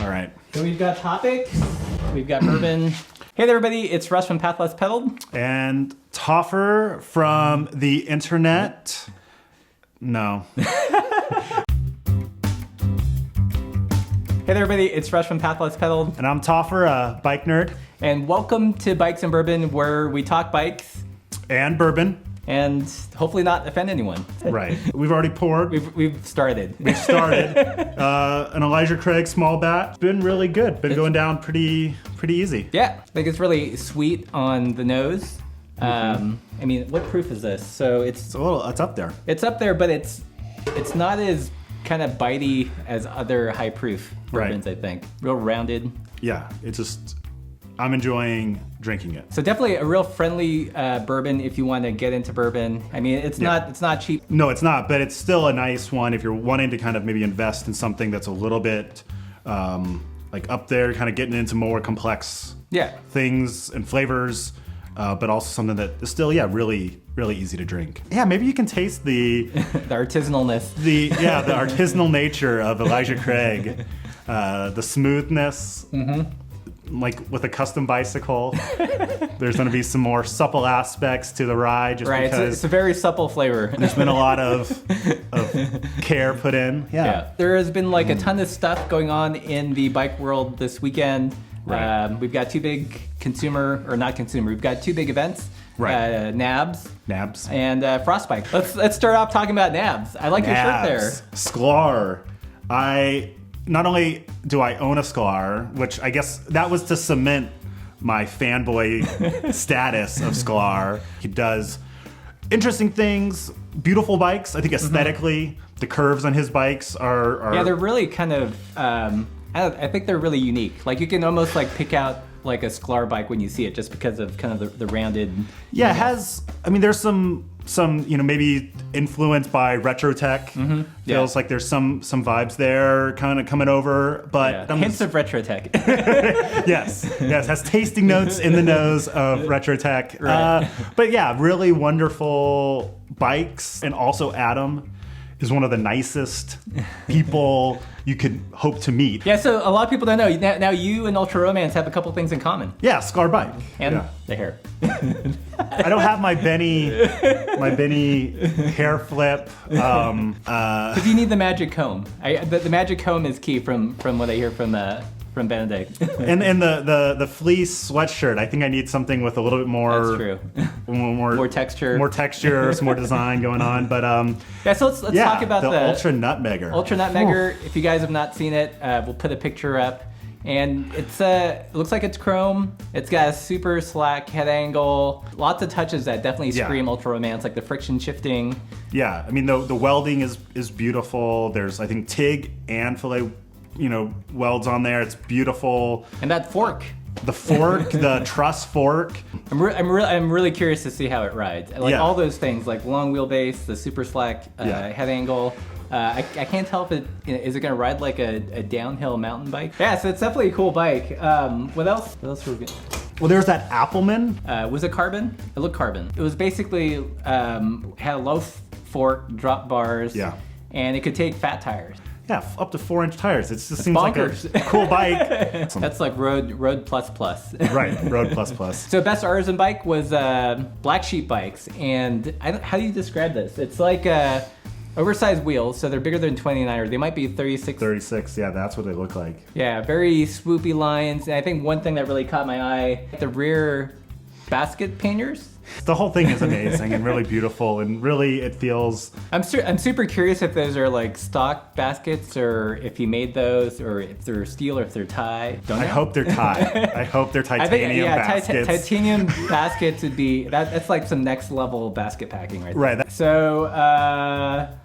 All right. So we've got topics, we've got bourbon. Hey there, everybody, it's Russ from Path Less Pedaled. And Toffer from the internet. No. Hey there, everybody, it's Russ from Path Less Pedaled. And I'm Toffer, a bike nerd. And welcome to Bikes and Bourbon, where we talk bikes. And bourbon. And hopefully not offend anyone. Right. We've already poured. We've started. We've started. An Elijah Craig small batch. Been really good. Been going down pretty easy. Yeah, I think it's really sweet on the nose. I mean, what proof is this? So it's up there. It's up there, but it's not as kind of bitey as other high proof bourbons, I think. Real rounded. Yeah, I'm enjoying drinking it. So definitely a real friendly bourbon if you want to get into bourbon. I mean, it's not cheap. No, it's not, but it's still a nice one if you're wanting to kind of maybe invest in something that's a little bit like up there, kind of getting into more complex things and flavors, but also something that is still, really easy to drink. Yeah, maybe you can taste the artisanalness. The artisanal nature of Elijah Craig, the smoothness. Like with a custom bicycle, there's going to be some more supple aspects to the ride, just because it's a very supple flavor. There's been a lot of care put in. Yeah. There has been like a ton of stuff going on in the bike world this weekend. Right. We've got two big we've got two big events. Right. NAHBS and Frostbike. Let's start off talking about NAHBS. I like your shirt there. Sklar. Not only do I own a Sklar, which I guess that was to cement my fanboy status of Sklar. He does interesting things, beautiful bikes. I think aesthetically, the curves on his bikes are... Yeah, they're really kind of... I think they're really unique. Like you can almost like pick out like a Sklar bike when you see it, just because of kind of the rounded... Yeah, it has... I mean, there's some maybe influenced by retro tech. Feels like there's some vibes there kind of coming over, but hints of retro tech. yes, has tasting notes in the nose of retro tech. Right. But yeah, really wonderful bikes, and also Adam is one of the nicest people you could hope to meet. Yeah, so a lot of people don't know. Now you and Ultra Romance have a couple things in common. Yeah, Sklar bike. And the hair. I don't have my Benny hair flip. But you need the magic comb. The magic comb is key from what I hear from Benedict. and the fleece sweatshirt. I think I need something with a little bit more. That's true. More texture, some more design going on. But so let's talk about the Ultra Nutmegger. Ultra Nutmegger. If you guys have not seen it, we'll put a picture up. And it looks like it's chrome. It's got a super slack head angle. Lots of touches that definitely scream Ultra Romance, like the friction shifting. Yeah, I mean the welding is beautiful. There's I think TIG and fillet, welds on there. It's beautiful. And that fork. The fork, the truss fork. I'm really curious to see how it rides. Like all those things, like long wheelbase, the super slack head angle. I can't tell if is it going to ride like a downhill mountain bike? Yeah, so it's definitely a cool bike. What else? What else were we getting? Well, there's that Appleman. Was it carbon? It looked carbon. It was basically had a low fork, drop bars, and it could take fat tires. Yeah, up to 4-inch tires. It just seems bonkers. Like a cool bike. That's like road plus. Right, road plus. So best artisan bike was Black Sheep bikes, and how do you describe this? It's like oversized wheels, so they're bigger than 29, or they might be 36. 36, yeah, that's what they look like. Yeah, very swoopy lines, and I think one thing that really caught my eye, the rear basket panniers. The whole thing is amazing and really beautiful, and really it feels... I'm super curious if those are like stock baskets, or if he made those, or if they're steel, or if they're tie. I hope they're tie. I hope they're titanium baskets. Titanium baskets would be... That's like some next level basket packing right there. Right. So...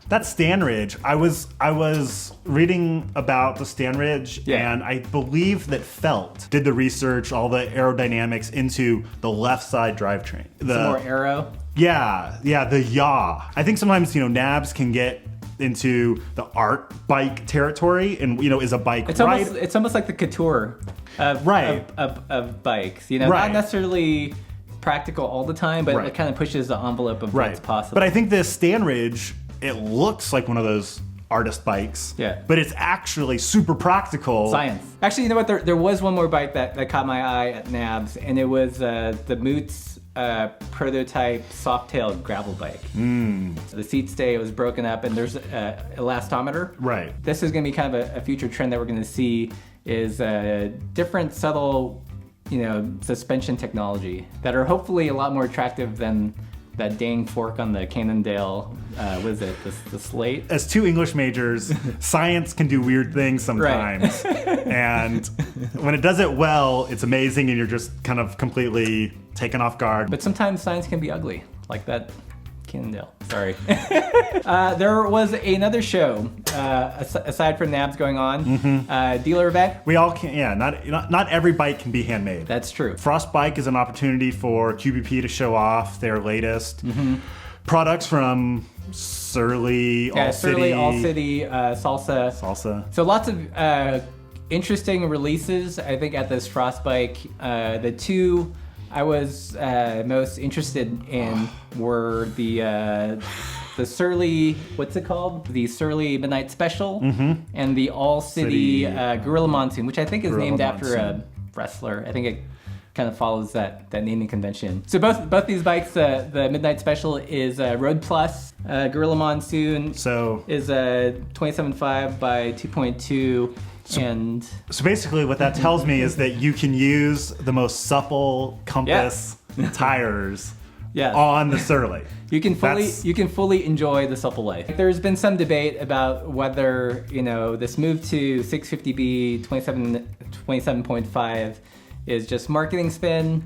that Stanridge, I was reading about the Stanridge, and I believe that Felt did the research, all the aerodynamics into the left side drivetrain. Some more aero? Yeah, the yaw. I think sometimes, NAHBS can get into the art bike territory, and is a bike it's almost like the couture of bikes, not necessarily practical all the time, but it kind of pushes the envelope of what's possible. But I think this Stanridge, it looks like one of those artist bikes. Yeah. But it's actually super practical. Science. Actually, you know what? There was one more bike that caught my eye at NAHBS, and it was the Moots prototype soft-tailed gravel bike. The seat stay was broken up, and there's an elastometer. Right. This is going to be kind of a future trend that we're going to see is different subtle, suspension technology that are hopefully a lot more attractive than that dang fork on the Cannondale, what is it, the Slate? As two English majors, science can do weird things sometimes. Right. And when it does it well, it's amazing and you're just kind of completely taken off guard. But sometimes science can be ugly, like that Cannondale. Sorry. There was another show, aside from NAHBS going on, dealer event. We all can, not every bike can be handmade. That's true. Frostbike is an opportunity for QBP to show off their latest products from Surly, All City, Salsa. So lots of interesting releases, I think, at this Frostbike. The two I was most interested in were the Surly, what's it called? The Surly Midnight Special and the All City Gorilla Monsoon, which I think is named after a wrestler. I think it kind of follows that naming convention. So both these bikes, the Midnight Special is Road Plus, Gorilla Monsoon is 27.5 by 2.2. So basically what that tells me is that you can use the most supple compass tires on the Surly. You can fully enjoy the supple life. There's been some debate about whether, this move to 650B 27.5 is just marketing spin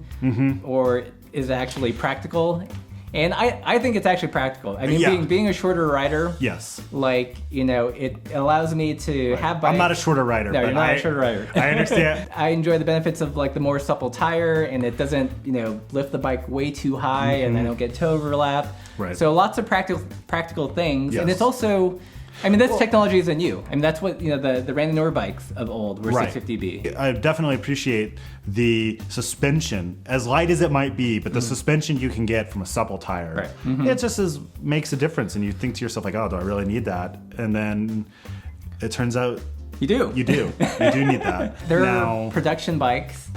or is it actually practical. And I think it's actually practical. I mean, being a shorter rider, yes, it allows me to have bikes. I'm not a shorter rider. No, you're not a shorter rider. I understand. I enjoy the benefits of the more supple tire, and it doesn't lift the bike way too high, and I don't get toe overlap. Right. So lots of practical things, and it's also. This technology isn't new. That's what the Randy Nor bikes of old were 650B. I definitely appreciate the suspension, as light as it might be, but the suspension you can get from a supple tire, it just makes a difference. And you think to yourself, do I really need that? And then it turns out you do. You do need that. There are production bikes,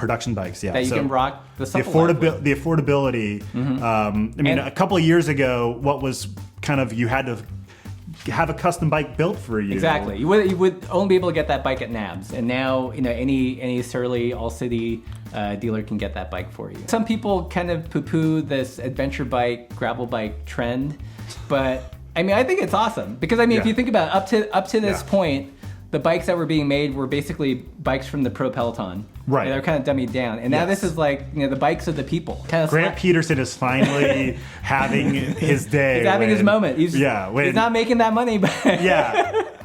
yeah, that you can rock the supple the affordability. A couple of years ago, what was kind of you had to have a custom bike built for you. Exactly. You would only be able to get that bike at NAHBS, and now any Surly All City dealer can get that bike for you. Some people kind of poo-poo this adventure bike, gravel bike trend, but I think it's awesome because if you think about it, up to this point, the bikes that were being made were basically bikes from the pro peloton. Right. They're kind of dummied down. And now this is the bikes of the people. Grant Peterson is finally having his day. He's having his moment. He's not making that money, but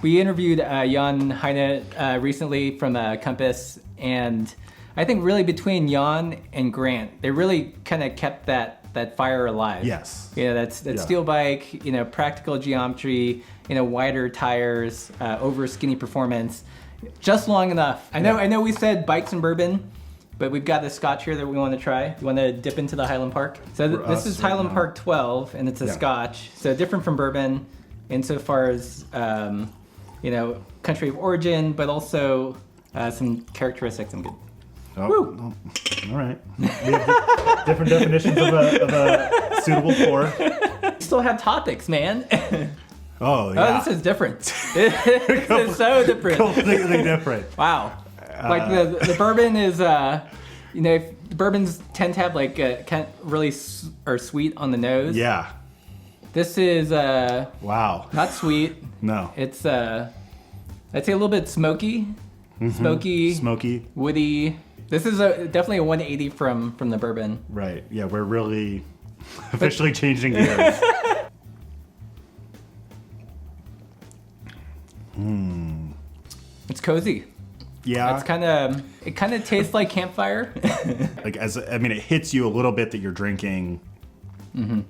we interviewed Jan Heine recently from Compass, and I think really between Jan and Grant, they really kind of kept that fire alive. Yes. That steel bike, practical geometry, wider tires, over skinny performance, just long enough. I know we said bikes and bourbon, but we've got the Scotch here that we want to try. You want to dip into the Highland Park? So this is Highland Park 12, and it's a Scotch. So different from bourbon insofar as, country of origin, but also some characteristics I'm good. Oh, all right. We have different definitions of a suitable pour. We still have topics, man. Oh, yeah. Oh, this is different. This is so different. Completely different. Wow. The bourbon is, bourbons tend to have kind of really are sweet on the nose. Yeah. This is, wow. Not sweet. No. It's, I'd say a little bit smoky. Smoky. Woody. This is definitely a 180 from the bourbon. Right. Yeah, we're really officially changing gears. It's cozy. Yeah. It kind of tastes like campfire. It hits you a little bit that you're drinking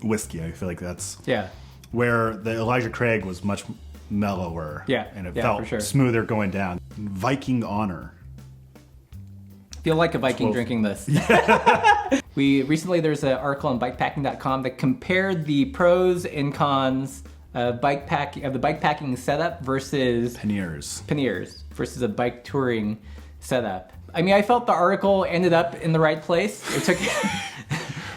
whiskey. I feel like that's where the Elijah Craig was much mellower. Yeah. And it felt smoother going down. Viking Honor. Feel like a Viking drinking this. There's an article on bikepacking.com that compared the pros and cons the bikepacking setup versus Panniers versus a bike touring setup. I mean, I felt the article ended up in the right place.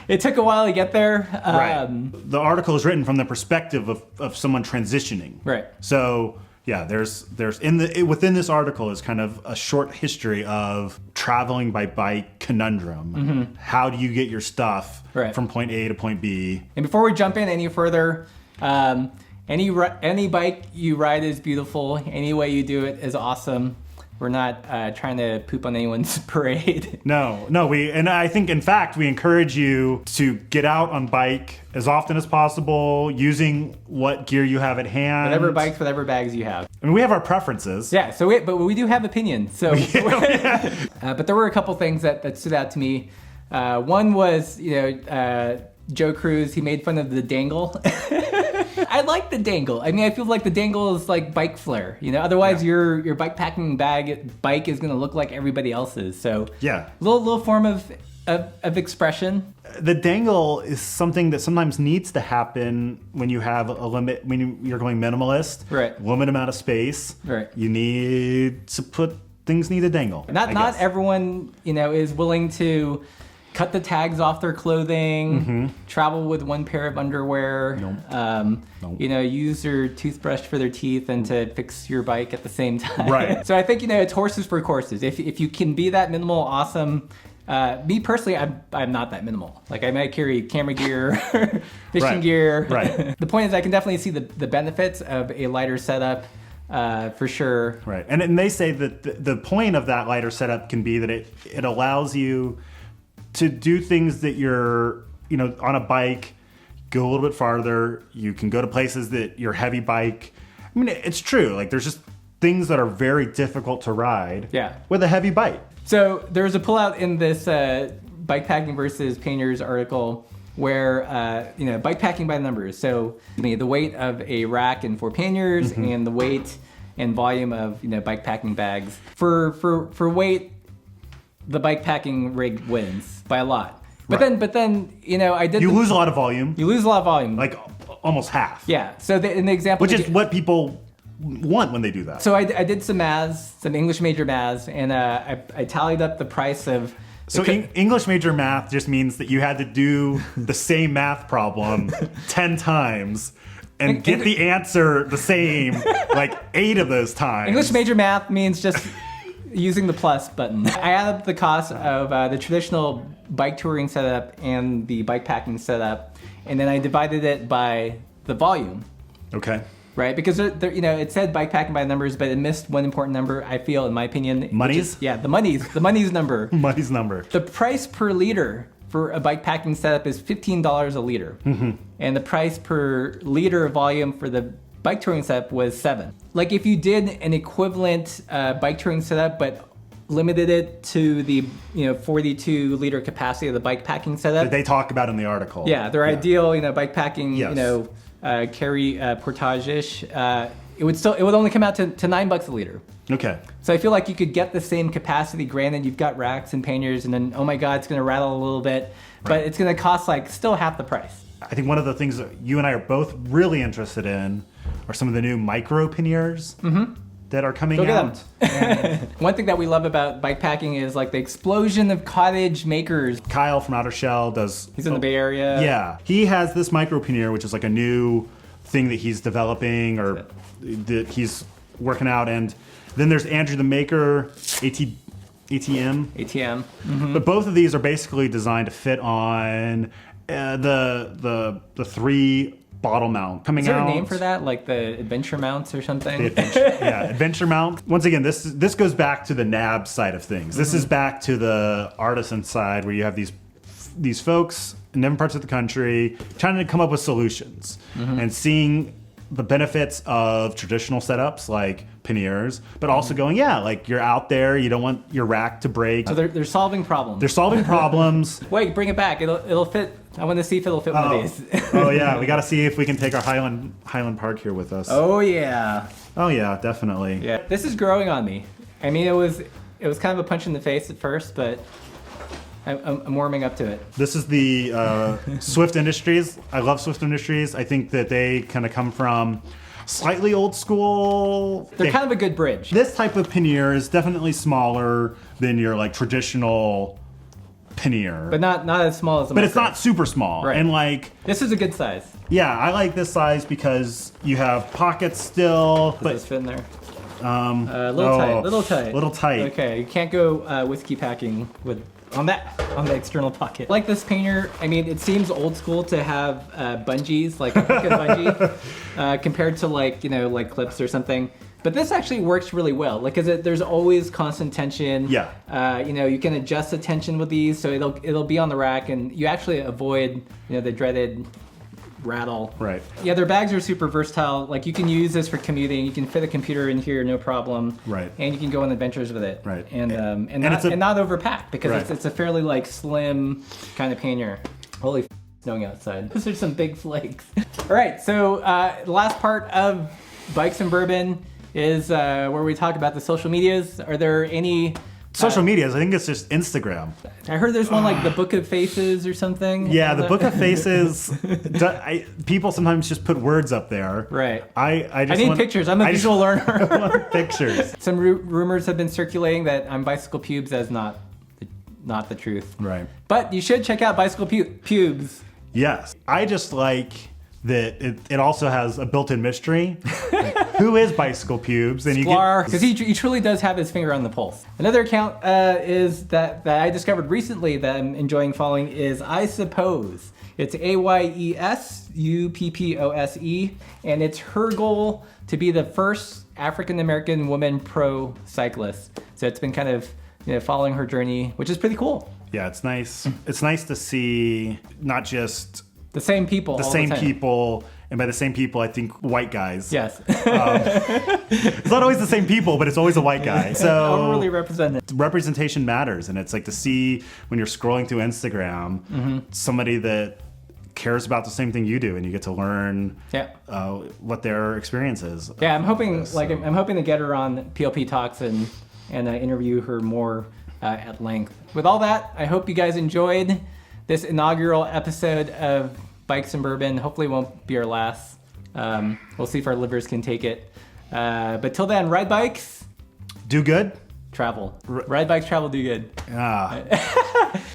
It took a while to get there. Right. The article is written from the perspective of someone transitioning. Right. So yeah, there's within this article is kind of a short history of traveling by bike conundrum. Mm-hmm. How do you get your stuff from point A to point B? And before we jump in any further, any bike you ride is beautiful. Any way you do it is awesome. We're not trying to poop on anyone's parade. No. I think, in fact, we encourage you to get out on bike as often as possible, using what gear you have at hand. Whatever bikes, whatever bags you have. I mean, we have our preferences. Yeah, but we do have opinions. So, but there were a couple things that stood out to me. One was, Joe Cruz. He made fun of the dangle. I like the dangle. I mean, I feel like the dangle is like bike flair. Otherwise your bikepacking bike is going to look like everybody else's. So little form of expression. The dangle is something that sometimes needs to happen when you have a limit, when you're going minimalist. Right. Limited amount of space. Right. You need to things need a dangle. Not everyone, is willing to cut the tags off their clothing, travel with one pair of underwear, use their toothbrush for their teeth and to fix your bike at the same time. Right. So I think, it's horses for courses. If you can be that minimal, awesome. Me personally, I'm not that minimal. Like, I might carry camera gear, fishing gear. Right. The point is I can definitely see the benefits of a lighter setup. For sure. Right. And they say that the point of that lighter setup can be that it allows you to do things that you're, on a bike, go a little bit farther. You can go to places that your heavy bike. I mean, it's true. Like, there's just things that are very difficult to ride with a heavy bike. So there's a pullout in this Bikepacking versus Panniers article where, bikepacking by numbers. So the weight of a rack and 4 panniers and the weight and volume of, bikepacking bags. For weight, the bikepacking rig wins by a lot. But then, I did. You lose a lot of volume. Like almost half. Yeah. So in the example, which is what people want when they do that. So I did some English major maths, and I tallied up the price of. So English major math just means that you had to do the same math problem 10 times. And get the answer the same, like 8 of those times. English major math means just using the plus button. I added up the cost of the traditional bike touring setup and the bikepacking setup, and then I divided it by the volume. Okay. Right, because it said bikepacking by numbers, but it missed one important number. I feel, in my opinion, monies. The monies number. Money's number. The price per liter for a bikepacking setup is $15 a liter, and the price per liter volume for the bike touring setup was $7. Like, if you did an equivalent bike touring setup, but limited it to the 42 liter capacity of the bikepacking setup. That they talk about in the article. Yeah, their ideal bikepacking carry portage-ish. It would only come out to $9 a liter. Okay. So I feel like you could get the same capacity. Granted, you've got racks and panniers, and then, oh my God, it's going to rattle a little bit, but it's going to cost still half the price. I think one of the things that you and I are both really interested in are some of the new micro panniers that are coming out. One thing that we love about bikepacking is the explosion of cottage makers. Kyle from Outer Shell does. He's in the Bay Area. Yeah, he has this micro pannier, which is like a new thing that he's developing or that he's working out, and then there's Andrew the Maker, ATM. But both of these are basically designed to fit on the 3 bottle mount coming out. Is there a name for that, like the adventure mounts or something? Adventure mount. Once again, this goes back to the NAHBS side of things. This is back to the artisan side, where you have these folks in different parts of the country trying to come up with solutions and seeing the benefits of traditional setups like panniers, but also going, you're out there, you don't want your rack to break. So they're solving problems. They're solving problems. Wait, bring it back. It'll fit. I want to see if it'll fit one of these. Oh yeah, we got to see if we can take our Highland Park here with us. Oh yeah, definitely. Yeah, this is growing on me. I mean, it was kind of a punch in the face at first, but I'm warming up to it. This is the Swift Industries. I love Swift Industries. I think that they kind of come from slightly old school. They're kind of a good bridge. This type of pannier is definitely smaller than your like traditional pannier. But not as small as the But it's not super small. Right. And like... This is a good size. Yeah, I like this size because you have pockets still. Does this fit in there? Little tight. Okay, you can't go whiskey packing on the external pocket. Like this painter, I mean, it seems old school to have bungees, like a hook and bungee, compared to like clips or something. But this actually works really well, like, cause there's always constant tension. Yeah. You can adjust the tension with these, so it'll be on the rack, and you actually avoid the dreaded rattle. Right. Yeah, their bags are super versatile. Like, you can use this for commuting. You can fit a computer in here, no problem. Right. And you can go on adventures with it. Right. And not overpacked, because it's a fairly like slim kind of pannier. Holy snowing outside. Those are some big flakes. All right, so the last part of Bikes and Bourbon is where we talk about the social medias. Are there any social medias? I think it's just Instagram. I heard there's one like the Book of Faces or something. Yeah, the Book of Faces. People sometimes just put words up there. Right. I need pictures. I'm a visual learner. I want pictures. Some rumors have been circulating that Bicycle Pubes as not the truth. Right. But you should check out Bicycle Pubes. Yes. I just like that it also has a built-in mystery. Like, who is Bicycle Pubes? And because he truly does have his finger on the pulse. Another account is that I discovered recently that I'm enjoying following is I Suppose. It's AYESUPPOSE, and it's her goal to be the first African-American woman pro cyclist. So it's been kind of following her journey, which is pretty cool. Yeah, it's nice. It's nice to see not just the same people. And by the same people, I think white guys. Yes. It's not always the same people, but it's always a white guy. So really represented. Representation matters, and it's like to see when you're scrolling through Instagram, somebody that cares about the same thing you do, and you get to learn what their experience is. Yeah, I'm hoping I'm hoping to get her on PLP Talks and interview her more at length. With all that, I hope you guys enjoyed this inaugural episode of Bikes and Bourbon. Hopefully it won't be our last. We'll see if our livers can take it. But till then, ride bikes. Do good. Travel. Ride bikes, travel, do good.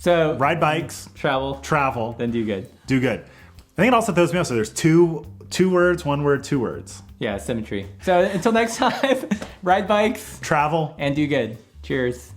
So ride bikes. Travel. Then do good. Do good. I think it also throws me off. So there's two words, one word, two words. Yeah, symmetry. So until next time, ride bikes. Travel. And do good. Cheers.